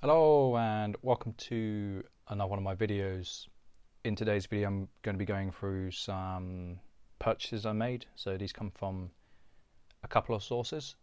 Hello and welcome to another one of my videos. In today's video I'm going to be going through some purchases I made. So these come from a couple of sources.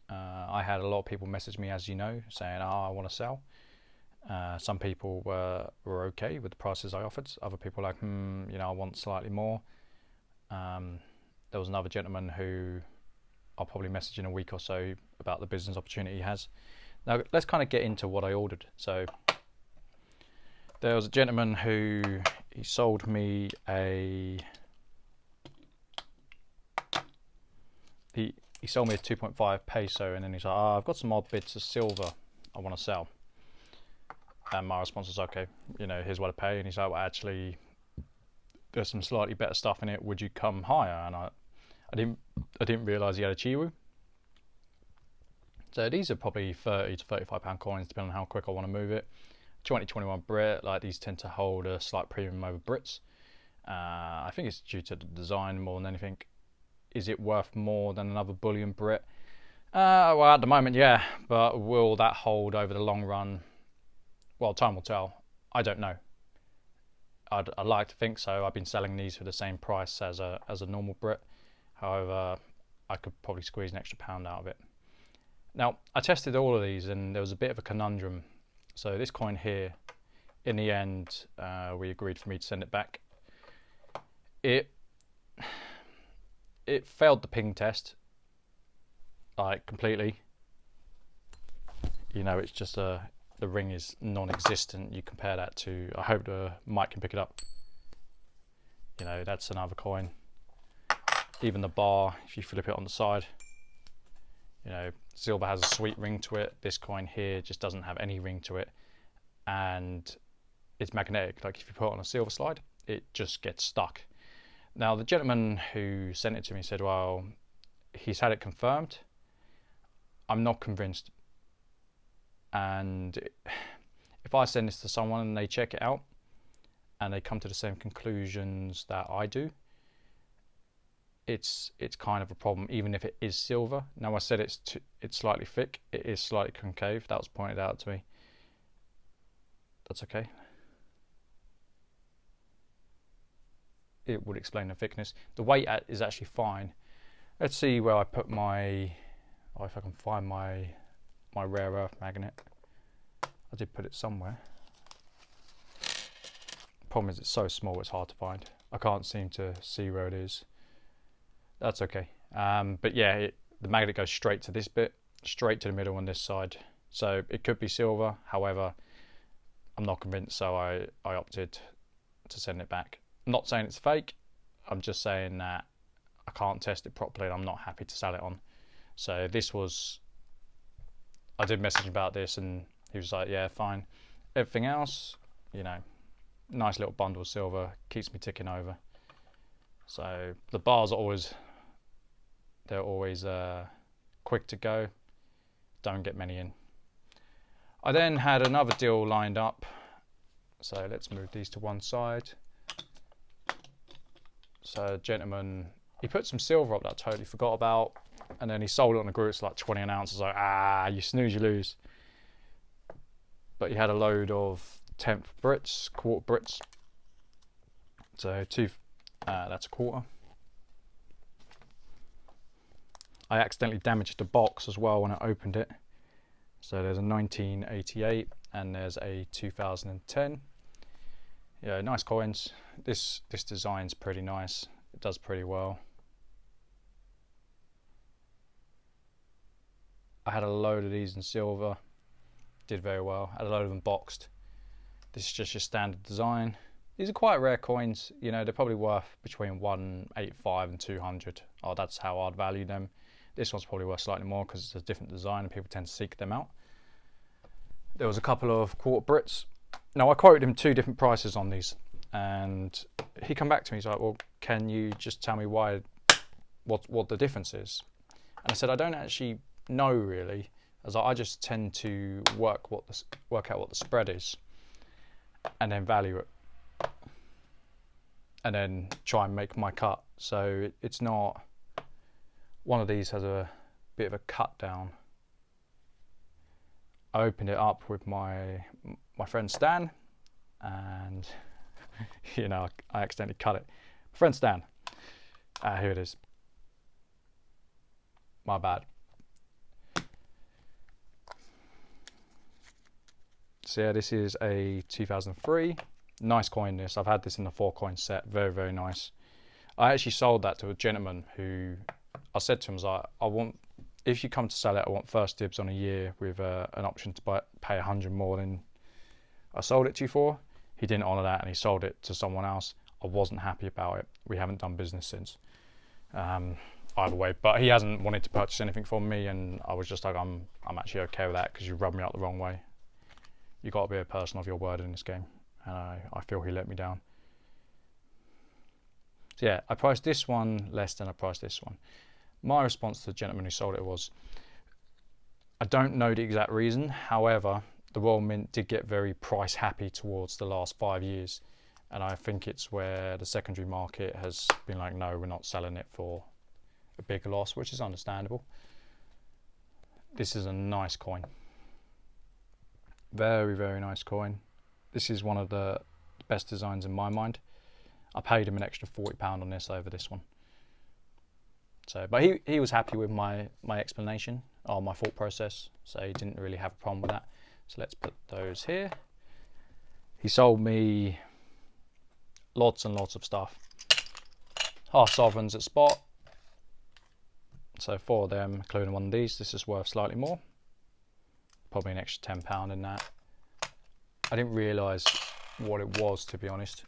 I had a lot of people message me, as you know, saying I want to sell. Some people were okay with the prices I offered. Other people were like, I want slightly more. There was another gentleman who I'll probably message in a week or so about the business opportunity he has. Now let's kind of get into what I ordered. So there was a gentleman who he sold me he sold me a 2.5 peso, and then he's like, I've got some odd bits of silver I want to sell. And my response was, okay, here's what I pay. And he's like, well, actually there's some slightly better stuff in it, would you come higher? And I didn't realize he had a Chiwu. So these are probably 30 to 35 pound coins, depending on how quick I want to move it. 2021 Brit, like these tend to hold a slight premium over Brits. I think it's due to the design more than anything. Is it worth more than another Bullion Brit? Well, at the moment, yeah, but will that hold over the long run? Well, time will tell. I don't know. I'd like to think so. I've been selling these for the same price as a normal Brit. However, I could probably squeeze an extra £1 out of it. Now, I tested all of these and there was a bit of a conundrum. So this coin here, in the end, we agreed for me to send it back. It failed the ping test, like completely. It's just the ring is non-existent. You compare that to, I hope the mic can pick it up. That's another coin. Even the bar, if you flip it on the side, silver has a sweet ring to it. This coin here just doesn't have any ring to it, and it's magnetic. Like if you put it on a silver slide, it just gets stuck. Now the gentleman who sent it to me said, well, he's had it confirmed. I'm not convinced. And if I send this to someone and they check it out and they come to the same conclusions that I do, it's kind of a problem, even if it is silver. Now I said it's slightly thick. It is slightly concave. That was pointed out to me. That's okay. It would explain the thickness. The weight is actually fine. Let's see where I put my, if I can find my rare earth magnet. I did put it somewhere. Problem is it's so small it's hard to find. I can't seem to see where it is. That's okay. But yeah, the magnet goes straight to this bit, straight to the middle on this side. So it could be silver. However, I'm not convinced, so I opted to send it back. I'm not saying it's fake. I'm just saying that I can't test it properly and I'm not happy to sell it on. So this was, I did message him about this and he was like, yeah, fine. Everything else, nice little bundle of silver, keeps me ticking over. So the bars are they're always quick to go. Don't get many in. I then had another deal lined up. So let's move these to one side. So gentleman, he put some silver up that I totally forgot about, and then he sold it on the group. It's like 20 an ounce. I was like, you snooze, you lose. But he had a load of 10th Brits, quarter Brits. So that's a quarter. I accidentally damaged the box as well when I opened it. So there's a 1988 and there's a 2010. Yeah, nice coins. This design's pretty nice. It does pretty well. I had a load of these in silver. Did very well. I had a load of them boxed. This is just your standard design. These are quite rare coins. They're probably worth between 185 and 200. Oh, that's how I'd value them. This one's probably worth slightly more because it's a different design and people tend to seek them out. There was a couple of quarter Brits. Now I quoted him 2 different prices on these, and he come back to me. He's like, well, can you just tell me what the difference is? And I said, I don't actually know really, as I just tend to work out what the spread is and then value it and then try and make my cut. So it's not, one of these has a bit of a cut down I opened it up with my friend Stan, and you know, I accidentally cut it. Friend Stan, here it is. My bad. So yeah, this is a 2003. Nice coin this. I've had this in the 4-coin set. Very, very nice. I actually sold that to a gentleman who I said to him, I want, if you come to sell it, I want first dibs on a year with an option to pay 100 more than I sold it to you for. He didn't honour that and he sold it to someone else. I wasn't happy about it. We haven't done business since. Either way, but he hasn't wanted to purchase anything from me, and I was just like, I'm actually okay with that because you rubbed me up the wrong way. You got to be a person of your word in this game, and I feel he let me down. So yeah, I priced this one less than I priced this one. My response to the gentleman who sold it was, I don't know the exact reason, however, the Royal Mint did get very price happy towards the last 5 years, and I think it's where the secondary market has been like, no, we're not selling it for a big loss, which is understandable. This is a nice coin. Very, very nice coin. This is one of the best designs in my mind. I paid him an extra £40 on this over this one. So, but he was happy with my explanation or my thought process, so he didn't really have a problem with that. So let's put those here. He sold me lots and lots of stuff. Half sovereigns at spot. So 4 of them, including one of these, this is worth slightly more. Probably an extra £10 in that. I didn't realise what it was, to be honest.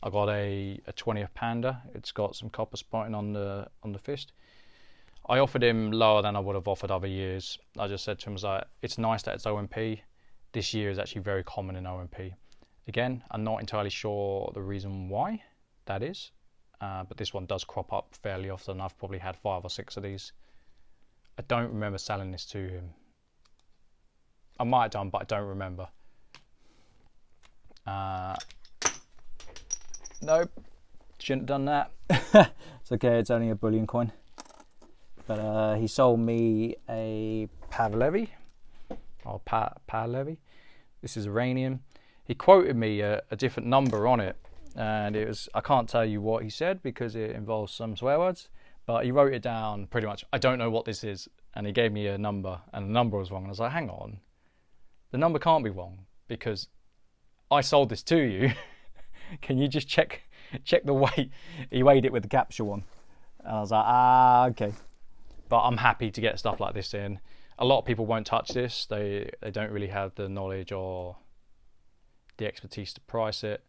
I got a 20th Panda. It's got some copper spotting on the fist. I offered him lower than I would have offered other years. I just said to him, like, it's nice that it's OMP. This year is actually very common in OMP. Again, I'm not entirely sure the reason why that is, but this one does crop up fairly often. I've probably had 5 or 6 of these. I don't remember selling this to him. I might have done, but I don't remember. Nope, shouldn't have done that. It's okay, it's only a bullion coin. But he sold me a Pavlevi, or Pavlevi. This is Iranian. He quoted me a different number on it, and it was, I can't tell you what he said because it involves some swear words, but he wrote it down pretty much, I don't know what this is, and he gave me a number, and the number was wrong, and I was like, hang on, the number can't be wrong because I sold this to you. Can you just check the weight? He weighed it with the capsule on, and I was like, okay. But I'm happy to get stuff like this in. A lot of people won't touch this. They don't really have the knowledge or the expertise to price it.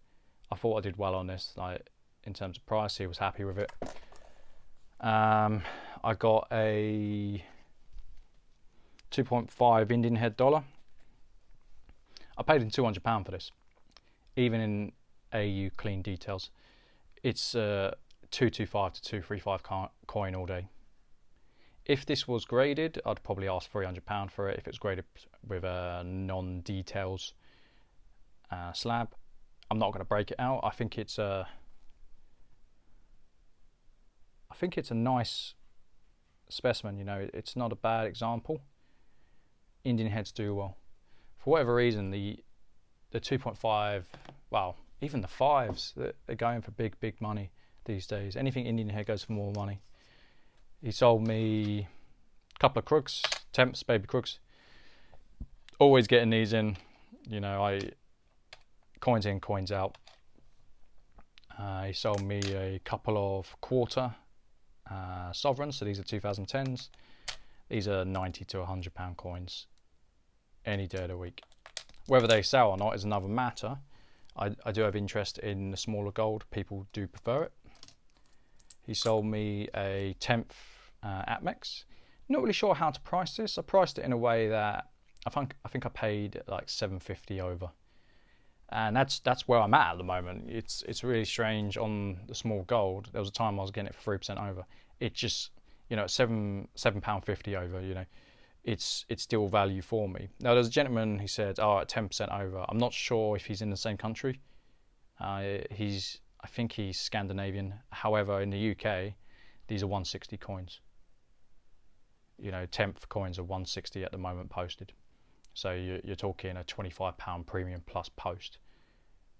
I thought I did well on this, like in terms of price. He was happy with it. I got a 2.5 Indian head dollar. I paid him £200 for this, even in AU clean details. It's 225 to 235 coin all day. If this was graded, I'd probably ask £300 for it. If it's graded with a non-details slab, I'm not going to break it out. I think it's a nice specimen. You know, it's not a bad example. Indian heads do well. For whatever reason, the 2.5, well, even the 5s, they're going for big money these days. Anything Indian head goes for more money. He sold me a couple of crooks, temps, baby crooks. Always getting these in, you know, coins in, coins out. He sold me a couple of quarter sovereigns, so these are 2010s. These are 90 to £100 coins any day of the week. Whether they sell or not is another matter. I do have interest in the smaller gold. People do prefer it. He sold me a 10th Atmex. Not really sure how to price this. I priced it in a way that I think I paid like $7.50 over, and that's where I'm at the moment. It's really strange on the small gold. There was a time I was getting it for 3% over. It just, you know, at £7.50 over, you know, it's still value for me. Now there's a gentleman, he said, oh, at 10% over. I'm not sure if he's in the same country. I think he's Scandinavian. However, in the UK, these are 160 coins. You know, 10th coins are 160 at the moment posted. So you're talking a £25 premium plus post.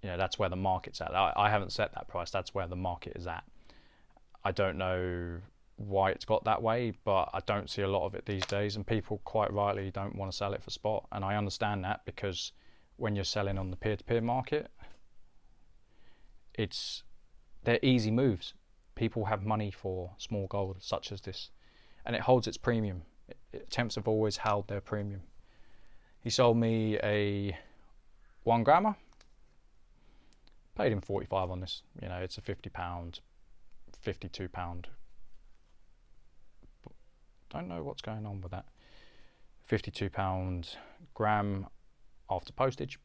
You know, that's where the market's at. I haven't set that price. That's where the market is at. I don't know why it's got that way, but I don't see a lot of it these days, and people quite rightly don't want to sell it for spot, and I understand that, because when you're selling on the peer-to-peer market, they're easy moves. People have money for small gold such as this, and it holds its premium. Attempts have always held their premium. He sold me a 1 grammer, paid him 45 on this. You know, it's a £50, £52. Don't know what's going on with that. £52 gram after postage.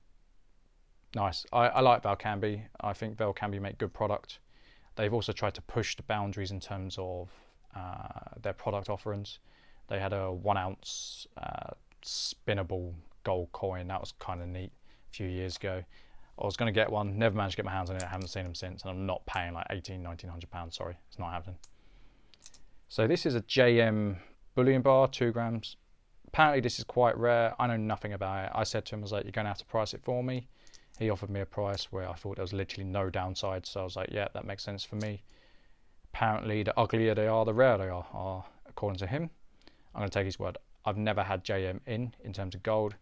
Nice. I like Valcambi. I think Valcambi make good product. They've also tried to push the boundaries in terms of their product offerings. They had a 1 ounce spinnable gold coin. That was kind of neat a few years ago. I was going to get one, never managed to get my hands on it. I haven't seen them since, and I'm not paying like £1,800–1,900. Sorry, it's not happening. So this is a JM Bullion Bar, 2 grams. Apparently this is quite rare. I know nothing about it. I said to him, I was like, you're going to have to price it for me. He offered me a price where I thought there was literally no downside. So I was like, yeah, that makes sense for me. Apparently the uglier they are, the rarer they are according to him. I'm going to take his word. I've never had JM in terms of gold.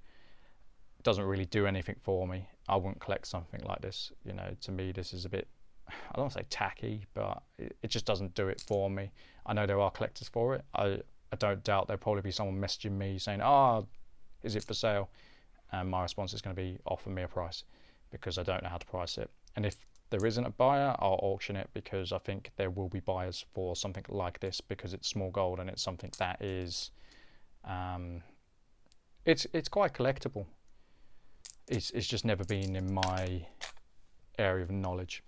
It doesn't really do anything for me. I wouldn't collect something like this. You know, to me, this is a bit, I don't want to say tacky, but it just doesn't do it for me. I know there are collectors for it. I don't doubt there'll probably be someone messaging me saying, is it for sale? And my response is going to be, offer me a price, because I don't know how to price it. And if there isn't a buyer, I'll auction it, because I think there will be buyers for something like this, because it's small gold and it's something that is, it's quite collectible. It's just never been in my area of knowledge.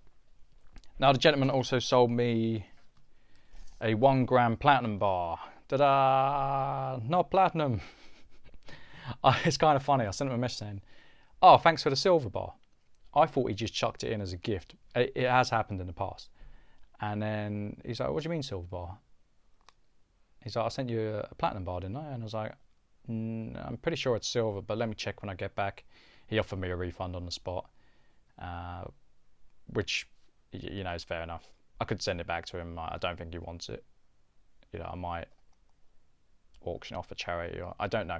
Now the gentleman also sold me a 1 gram platinum bar. Ta-da! Not platinum. It's kind of funny. I sent him a message saying, oh, thanks for the silver bar. I thought he just chucked it in as a gift. It has happened in the past. And then he's like, what do you mean silver bar? He's like, I sent you a platinum bar, didn't I? And I was like, I'm pretty sure it's silver, but let me check when I get back. He offered me a refund on the spot, which, you know, is fair enough. I could send it back to him. I don't think he wants it. You know, I might auction it off for charity, or I don't know.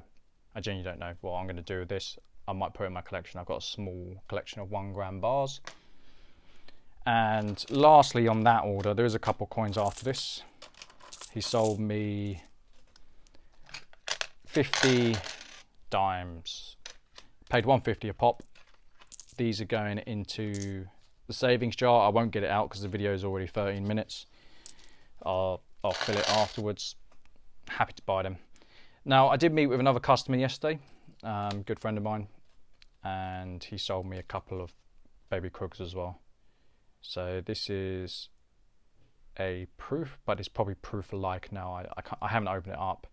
I genuinely don't know what I'm going to do with this. I might put it in my collection. I've got a small collection of 1 gram bars. And lastly, on that order, there is a couple coins after this. He sold me 50 dimes. Paid £1.50 a pop. These are going into the savings jar. I won't get it out because the video is already 13 minutes. I'll fill it afterwards. Happy to buy them. Now, I did meet with another customer yesterday, good friend of mine, and he sold me a couple of baby Krugs as well. So this is a proof, but it's probably proof-alike now. I haven't opened it up.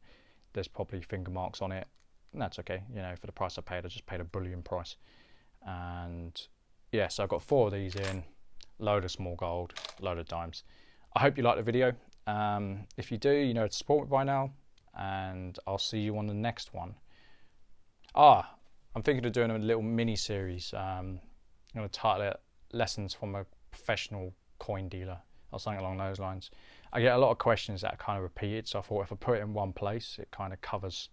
There's probably finger marks on it, and that's okay. You know, for the price I paid, I just paid a bullion price. And yeah, so I've got 4 of these in, load of small gold, load of dimes. I hope you like the video. If you do, you know to support me by now, and I'll see you on the next one. I'm thinking of doing a little mini series. I'm going to title it Lessons from a Professional Coin Dealer, or something along those lines. I get a lot of questions that are kind of repeated, so I thought if I put it in one place, it kind of covers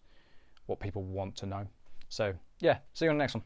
what people want to know. So yeah, see you on the next one.